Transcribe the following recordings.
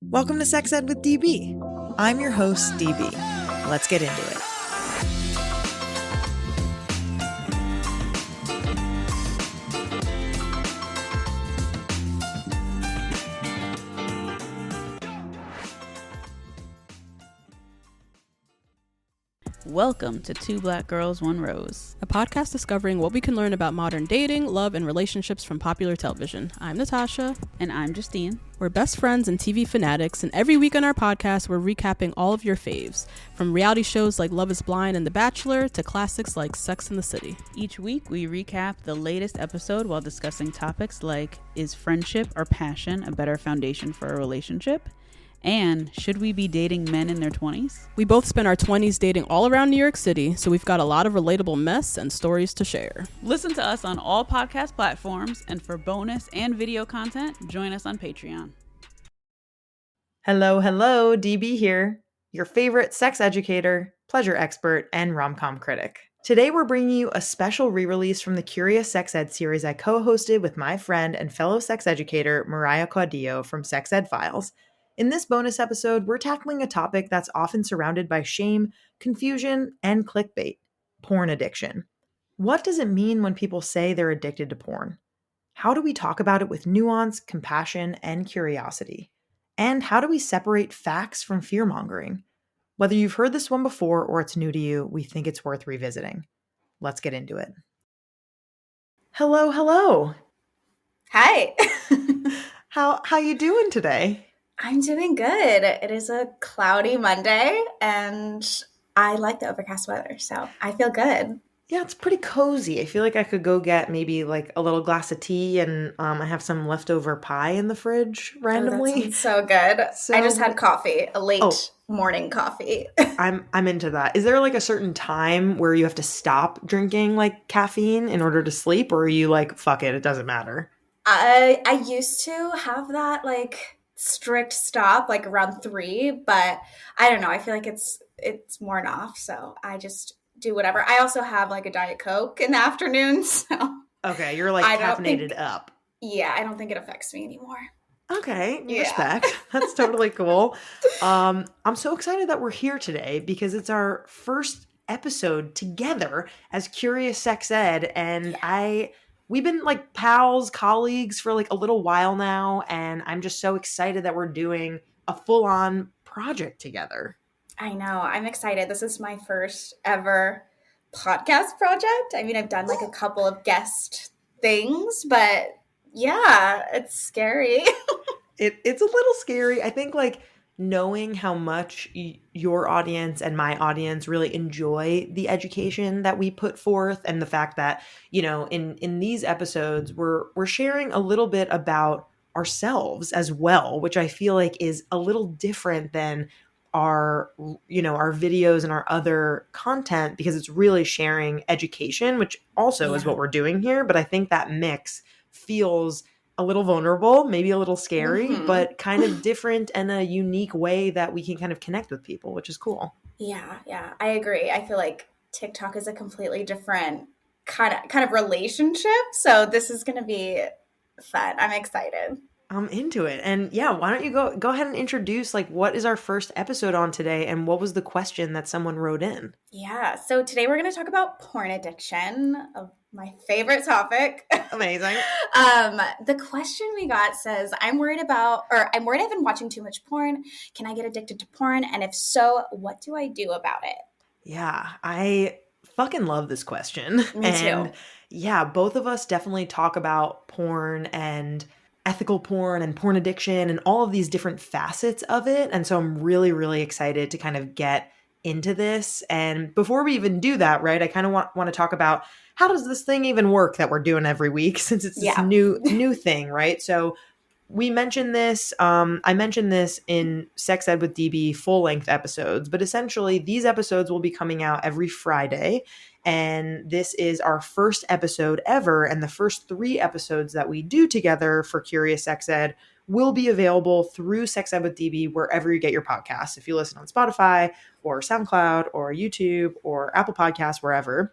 Welcome to Sex Ed with DB. I'm your host, DB. Let's get into it. Welcome to Two Black Girls, One Rose, a podcast discovering what we can learn about modern dating, love, and relationships from popular television. I'm Natasha. And I'm Justine. We're best friends and TV fanatics, and every week on our podcast, we're recapping all of your faves, from reality shows like Love is Blind and The Bachelor to classics like Sex and the City. Each week, we recap the latest episode while discussing topics like, is friendship or passion a better foundation for a relationship? And should we be dating men in their 20s? We both spent our 20s dating all around New York City, so we've got a lot of relatable mess and stories to share. Listen to us on all podcast platforms, and for bonus and video content, join us on Patreon. Hello, DB here, your favorite sex educator, pleasure expert, and rom-com critic. Today we're bringing you a special re-release from the Curious Sex Ed series I co-hosted with my friend and fellow sex educator, Mariah Caudillo from Sex Ed Files. In this bonus episode, we're tackling a topic that's often surrounded by shame, confusion, and clickbait: porn addiction. What does it mean when people say they're addicted to porn? How do we talk about it with nuance, compassion, and curiosity? And how do we separate facts from fear-mongering? Whether you've heard this one before or it's new to you, we think it's worth revisiting. Let's get into it. Hello. Hi. How you doing today? I'm doing good. It is a cloudy Monday, and I like the overcast weather, so I feel good. Yeah, it's pretty cozy. I feel like I could go get maybe like a little glass of tea, and I have some leftover pie in the fridge randomly. Oh, that sounds so good. I just had coffee, a late morning coffee. I'm into that. Is there like a certain time where you have to stop drinking like caffeine in order to sleep, or are you like, fuck it doesn't matter? I used to have that like strict stop like around 3, but I don't know. I feel like it's worn off, so I just do whatever. I also have like a Diet Coke in the afternoon, so okay, you're like caffeinated up. Yeah, I don't think it affects me anymore. Okay, respect. That's totally cool. I'm so excited that we're here today because it's our first episode together as Curious Sex Ed, and we've been like pals, colleagues for like a little while now, and I'm just so excited that we're doing a full-on project together. I know. I'm excited. This is my first ever podcast project. I mean, I've done like a couple of guest things, but yeah, it's scary. It's a little scary. I think like knowing how much your audience and my audience really enjoy the education that we put forth, and the fact that, you know, in these episodes we're sharing a little bit about ourselves as well, which I feel like is a little different than our videos and our other content, because it's really sharing education, which also is what we're doing here. But I think that mix feels a little vulnerable, maybe a little scary, but kind of different and a unique way that we can kind of connect with people, which is cool. Yeah, I agree. I feel like TikTok is a completely different kind of relationship. So this is going to be fun. I'm excited. I'm into it. And yeah, why don't you go ahead and introduce like what is our first episode on today, and what was the question that someone wrote in? Yeah, so today we're going to talk about porn addiction, my favorite topic. Amazing. The question we got says, I'm worried I've been watching too much porn. Can I get addicted to porn? And if so, what do I do about it? Yeah, I fucking love this question. Me too. Yeah, both of us definitely talk about porn and ethical porn and porn addiction and all of these different facets of it. And so I'm really, really excited to kind of get into this. And before we even do that, right, I kind of want to talk about how does this thing even work that we're doing every week, since it's this new thing, right? So we mentioned this, I mentioned this in Sex Ed with DB full-length episodes, but essentially these episodes will be coming out every Friday, and this is our first episode ever, and the first 3 episodes that we do together for Curious Sex Ed will be available through Sex Ed with DB wherever you get your podcasts. If you listen on Spotify or SoundCloud or YouTube or Apple Podcasts, wherever.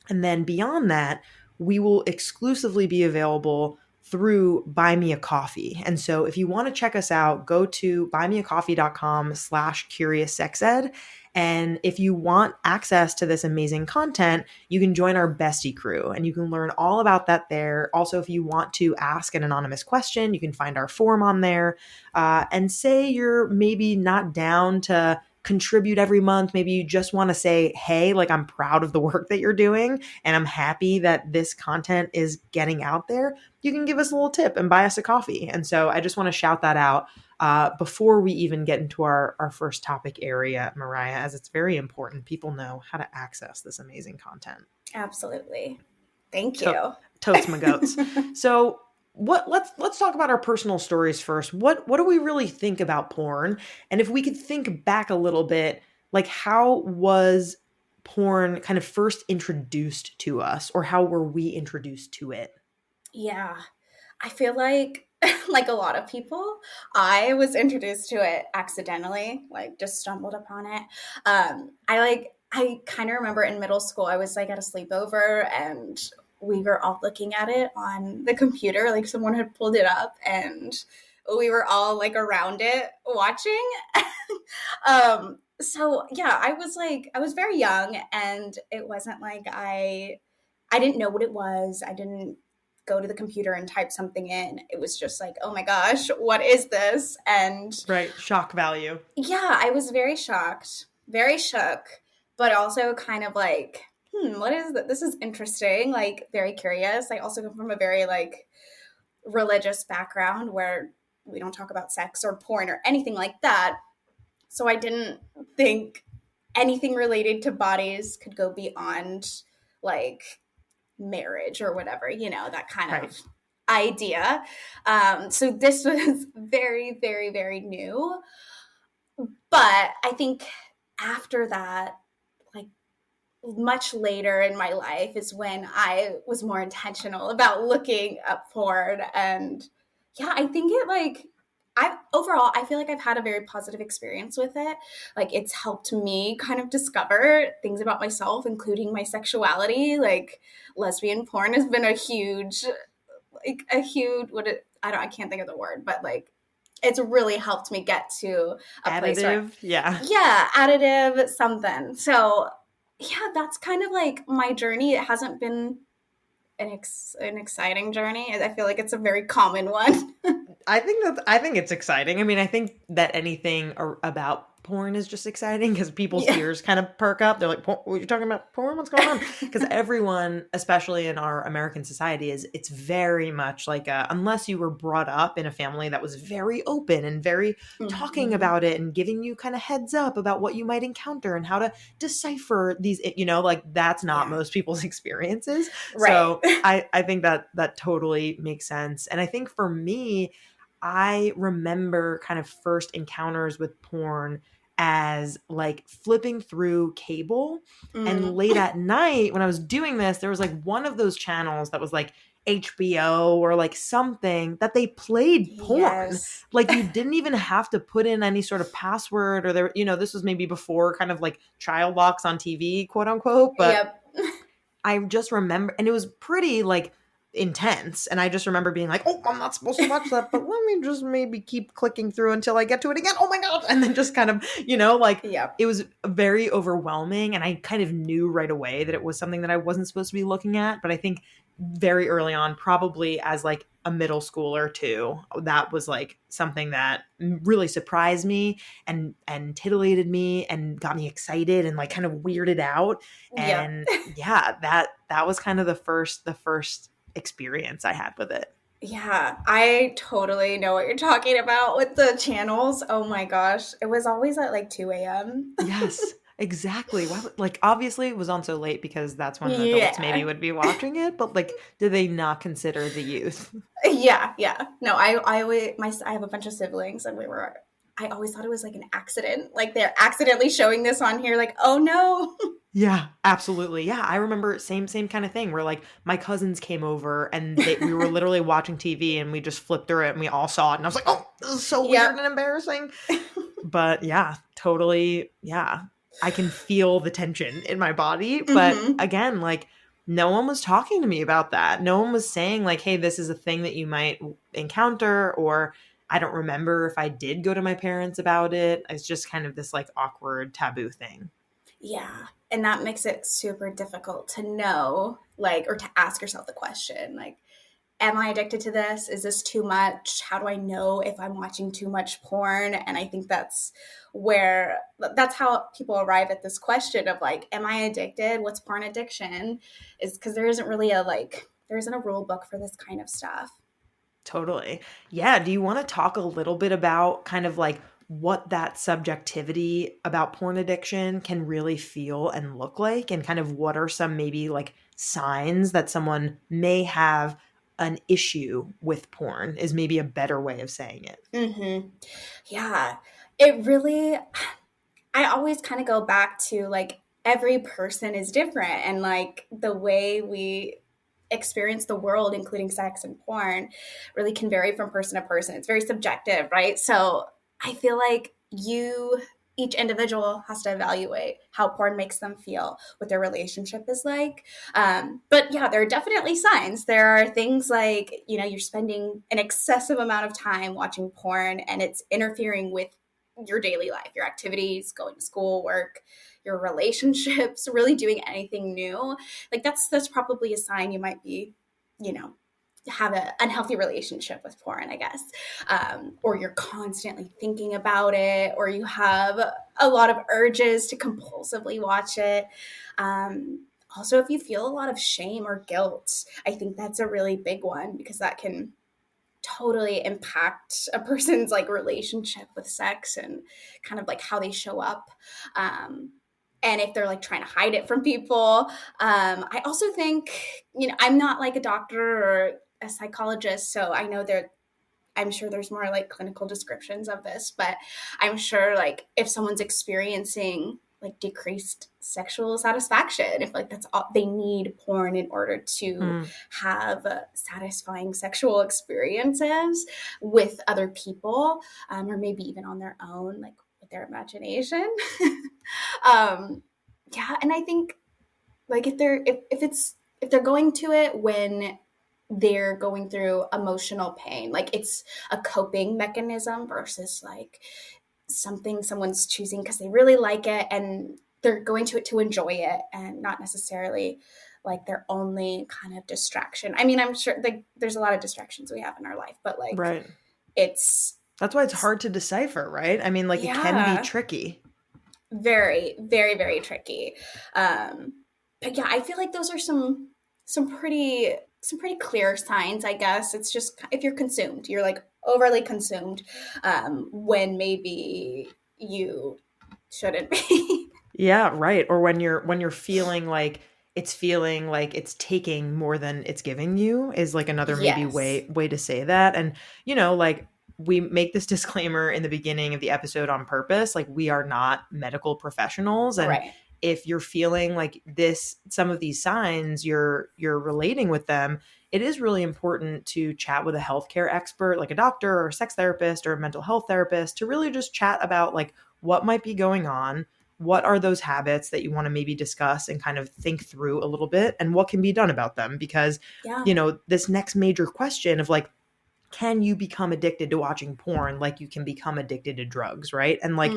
And then beyond that, we will exclusively be available through Buy Me a Coffee. And so if you want to check us out, go to buymeacoffee.com/CuriousSexEd. And if you want access to this amazing content, you can join our bestie crew and you can learn all about that there. Also, if you want to ask an anonymous question, you can find our form on there. And say you're maybe not down to contribute every month. Maybe you just want to say, hey, like, I'm proud of the work that you're doing and I'm happy that this content is getting out there. You can give us a little tip and buy us a coffee. And so I just want to shout that out before we even get into our first topic area, Mariah, as it's very important people know how to access this amazing content. Absolutely. Thank you. Totes my goats. So let's talk about our personal stories first. What do we really think about porn? And if we could think back a little bit, like, how was porn kind of first introduced to us, or how were we introduced to it? Yeah. I feel like a lot of people, I was introduced to it accidentally, like just stumbled upon it. I kind of remember in middle school, I was like at a sleepover and we were all looking at it on the computer, like someone had pulled it up and we were all like around it watching. So yeah, I was very young and it wasn't like I didn't know what it was. I didn't go to the computer and type something in. It was just like, oh my gosh, what is this? And right, shock value. Yeah, I was very shocked, very shook, but also kind of like, what is that? This is interesting, like very curious. I also come from a very like religious background where we don't talk about sex or porn or anything like that. So I didn't think anything related to bodies could go beyond like marriage or whatever, that kind of idea. So this was very, very, very new. But I think after that, like much later in my life is when I was more intentional about looking up porn. And yeah, I think overall, I feel like I've had a very positive experience with it. Like it's helped me kind of discover things about myself, including my sexuality. Like lesbian porn has been I can't think of the word, but like it's really helped me get to a place where, additive something. So yeah, that's kind of like my journey. It hasn't been an exciting journey. I feel like it's a very common one. I think it's exciting. I mean, I think that anything about porn is just exciting because people's ears kind of perk up. They're like, "What, you're talking about porn? What's going on?" Because everyone, especially in our American society, it's very much like unless you were brought up in a family that was very open and very talking about it and giving you kind of heads up about what you might encounter and how to decipher these, like that's not most people's experiences. Right. So I think that totally makes sense. And I think for me, I remember kind of first encounters with porn as like flipping through cable and late at night when I was doing this, there was like one of those channels that was like HBO or like something that they played porn. Yes. Like you didn't even have to put in any sort of password or there, this was maybe before kind of like child locks on TV, quote unquote. But I just remember, and it was pretty like intense. And I just remember being like, oh, I'm not supposed to watch that, but let me just maybe keep clicking through until I get to it again. Oh my God. And then just kind of, it was very overwhelming. And I kind of knew right away that it was something that I wasn't supposed to be looking at. But I think very early on, probably as like a middle schooler too, that was like something that really surprised me and titillated me and got me excited and like kind of weirded out. And that was kind of the first experience I had with it. Yeah, I totally know what you're talking about with the channels. Oh my gosh. It was always at like 2 a.m. Yes, exactly. Like obviously it was on so late because that's when adults maybe would be watching it, but like did they not consider the youth? Yeah. No, I have a bunch of siblings and I always thought it was like an accident. Like they're accidentally showing this on here like, oh no. Yeah, absolutely. Yeah, I remember same kind of thing where like my cousins came over and we were literally watching TV and we just flipped through it and we all saw it and I was like, oh, this is so weird and embarrassing. But yeah, totally. Yeah, I can feel the tension in my body. But again, like no one was talking to me about that. No one was saying like, hey, this is a thing that you might encounter, or I don't remember if I did go to my parents about it. It's just kind of this like awkward taboo thing. Yeah. And that makes it super difficult to know, like, or to ask yourself the question, like, am I addicted to this? Is this too much? How do I know if I'm watching too much porn? And I think that's how people arrive at this question of like, am I addicted? What's porn addiction? Is because there isn't a rule book for this kind of stuff. Totally. Yeah. Do you want to talk a little bit about kind of like what that subjectivity about porn addiction can really feel and look like, and kind of what are some maybe like signs that someone may have an issue with porn, is maybe a better way of saying it. Mm-hmm. Yeah. It really, I always kind of go back to like every person is different, and like the way we experience the world, including sex and porn, really can vary from person to person. It's very subjective, right? So I feel like each individual has to evaluate how porn makes them feel, what their relationship is like. But yeah, there are definitely signs. There are things like, you're spending an excessive amount of time watching porn and it's interfering with your daily life, your activities, going to school, work, your relationships, really doing anything new. Like that's probably a sign you might be, have an unhealthy relationship with porn, I guess. Or you're constantly thinking about it, or you have a lot of urges to compulsively watch it. Also, if you feel a lot of shame or guilt, I think that's a really big one, because that can totally impact a person's like relationship with sex and kind of like how they show up. And if they're like trying to hide it from people. I also think, I'm not like a doctor or a psychologist, so I know I'm sure there's more like clinical descriptions of this, but I'm sure like if someone's experiencing like decreased sexual satisfaction, if like that's all they need porn in order to have satisfying sexual experiences with other people, or maybe even on their own, like with their imagination. Yeah. And I think like if they're going to it when they're going through emotional pain, like it's a coping mechanism versus like something someone's choosing because they really like it and they're going to it to enjoy it, and not necessarily like their only kind of distraction. I mean, I'm sure like there's a lot of distractions we have in our life, but like right. That's why it's hard to decipher, right? I mean, like it can be tricky. Very, very, very tricky. But yeah, I feel like those are some pretty clear signs, I guess. It's just if you're consumed, you're like overly consumed, when maybe you shouldn't be. Yeah, right. Or when you're feeling like it's taking more than it's giving you, is like another maybe way to say that. And like we make this disclaimer in the beginning of the episode on purpose, like we are not medical professionals, and right. If you're feeling like some of these signs, you're relating with them, it is really important to chat with a healthcare expert, like a doctor or a sex therapist or a mental health therapist, to really just chat about like what might be going on, what are those habits that you want to maybe discuss and kind of think through a little bit, and what can be done about them. Because, this next major question of like, can you become addicted to watching porn like you can become addicted to drugs, right? And like,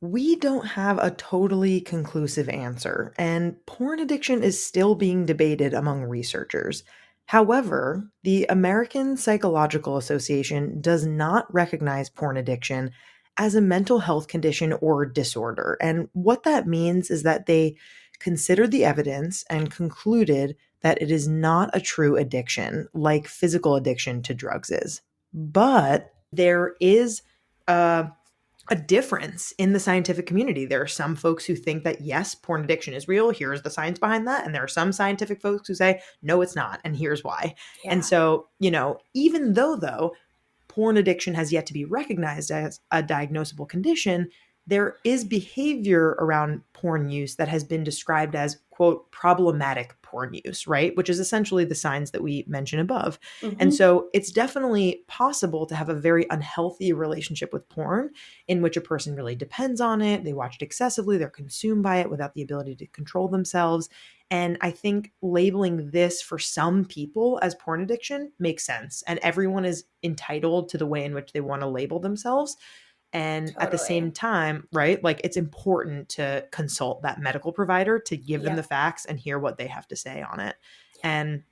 we don't have a totally conclusive answer, and porn addiction is still being debated among researchers. However, the American Psychological Association does not recognize porn addiction as a mental health condition or disorder. And what that means is that they considered the evidence and concluded that it is not a true addiction like physical addiction to drugs is. But there is a difference in the scientific community. There are some folks who think that, yes, porn addiction is real. Here's the science behind that. And there are some scientific folks who say, no, it's not. And here's why. Yeah. And so, even though porn addiction has yet to be recognized as a diagnosable condition, there is behavior around porn use that has been described as, quote, problematic porn use, right? Which is essentially the signs that we mentioned above. And so it's definitely possible to have a very unhealthy relationship with porn in which a person really depends on it. They watch it excessively. They're consumed by it without the ability to control themselves. And I think labeling this for some people as porn addiction makes sense. And everyone is entitled to the way in which they want to label themselves. And at the same time, right, like it's important to consult that medical provider to give them the facts and hear what they have to say on it. And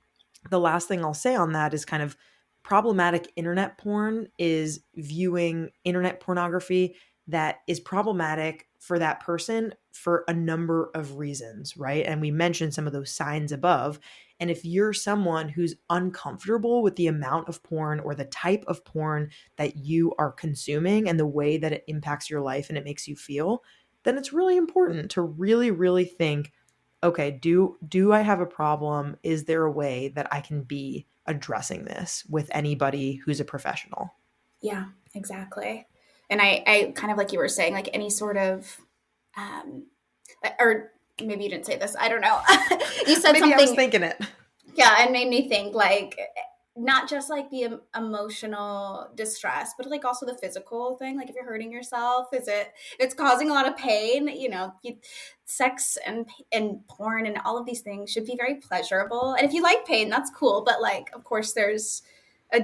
the last thing I'll say on that is kind of problematic internet porn is viewing internet pornography that is problematic for that person for a number of reasons, right? And we mentioned some of those signs above. And if you're someone who's uncomfortable with the amount of porn or the type of porn that you are consuming and the way that it impacts your life and it makes you feel, then it's really important to really, really think, okay, do I have a problem? Is there a way that I can be addressing this with anybody who's a professional? Yeah, exactly. And I kind of like you were saying, like any sort of, or maybe you didn't say this, I don't know. You said maybe something. I was thinking it. Yeah, it made me think like not just like the emotional distress, but like also the physical thing. Like if you're hurting yourself, it's causing a lot of pain, sex and porn and all of these things should be very pleasurable. And if you like pain, that's cool. But like, of course there's a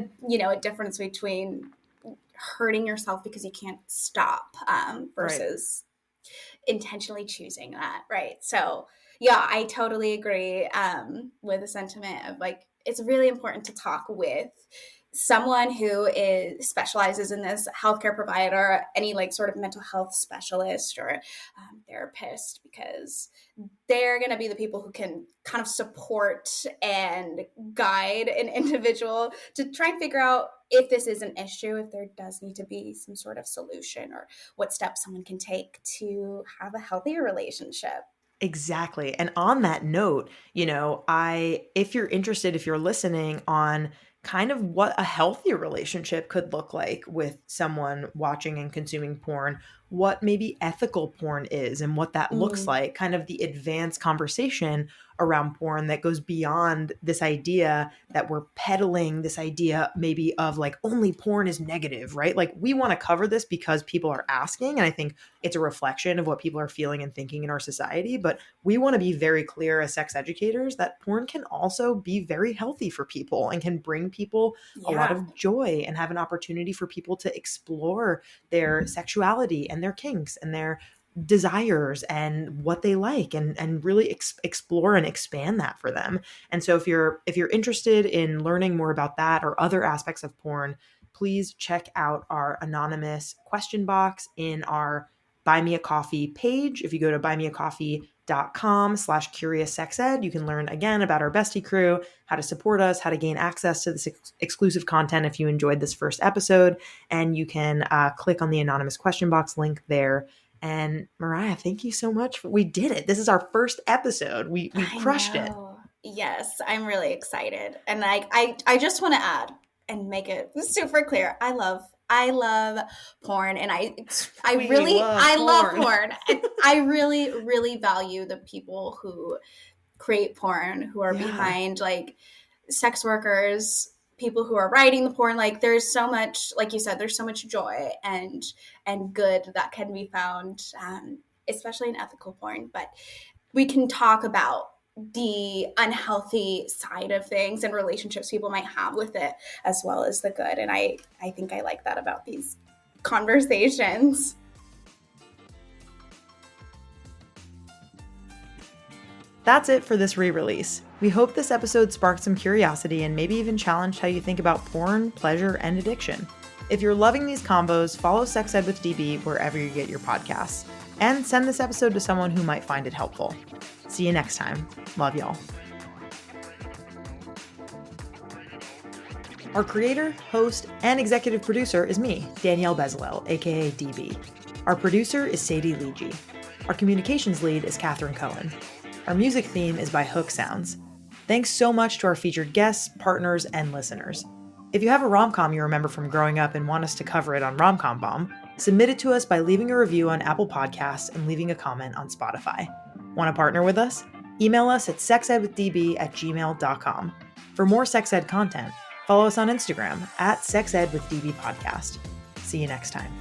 difference between hurting yourself because you can't stop versus intentionally choosing that. Right. So yeah, I totally agree with the sentiment of like, it's really important to talk with someone who specializes in this, healthcare provider, any like sort of mental health specialist or therapist, because they're going to be the people who can kind of support and guide an individual to try and figure out if this is an issue, if there does need to be some sort of solution or what steps someone can take to have a healthier relationship. Exactly. And on that note, if you're interested, if you're listening on kind of what a healthy relationship could look like with someone watching and consuming porn, what maybe ethical porn is and what that looks like, kind of the advanced conversation around porn that goes beyond this idea that we're peddling this idea maybe of like only porn is negative, right? Like we want to cover this because people are asking. And I think it's a reflection of what people are feeling and thinking in our society. But we want to be very clear as sex educators that porn can also be very healthy for people and can bring people a lot of joy and have an opportunity for people to explore their sexuality and their kinks and their desires and what they like and really explore and expand that for them. And so if you're interested in learning more about that or other aspects of porn, please check out our anonymous question box in our Buy Me a Coffee page. If you go to buymeacoffee.com/CuriousSexEd, you can learn again about our bestie crew, how to support us, how to gain access to this exclusive content if you enjoyed this first episode. And you can click on the anonymous question box link there. And Mariah, thank you so much. We did it. This is our first episode. We crushed it. Yes, I'm really excited. And I just want to add and make it super clear. I love porn, and I love porn. And I really, really value the people who create porn, who are behind like sex workers, people who are writing the porn. Like there's so much, like you said, there's so much joy and good that can be found, especially in ethical porn. But we can talk about the unhealthy side of things and relationships people might have with it, as well as the good. And I think I like that about these conversations. That's it for this re-release. We hope this episode sparked some curiosity and maybe even challenged how you think about porn, pleasure, and addiction. If you're loving these combos, follow Sex Ed with DB wherever you get your podcasts. And send this episode to someone who might find it helpful. See you next time. Love y'all. Our creator, host, and executive producer is me, Danielle Bezalel, aka DB. Our producer is Sadie Lidji. Our communications lead is Cathren Cohen. Our music theme is by Hook Sounds. Thanks so much to our featured guests, partners, and listeners. If you have a rom-com you remember from growing up and want us to cover it on Rom-Com Bomb, Submit it to us by leaving a review on Apple Podcasts and leaving a comment on Spotify. Want to partner with us? Email us at sexedwithdb@gmail.com. For more sex ed content, follow us on Instagram at sexedwithdbpodcast. See you next time.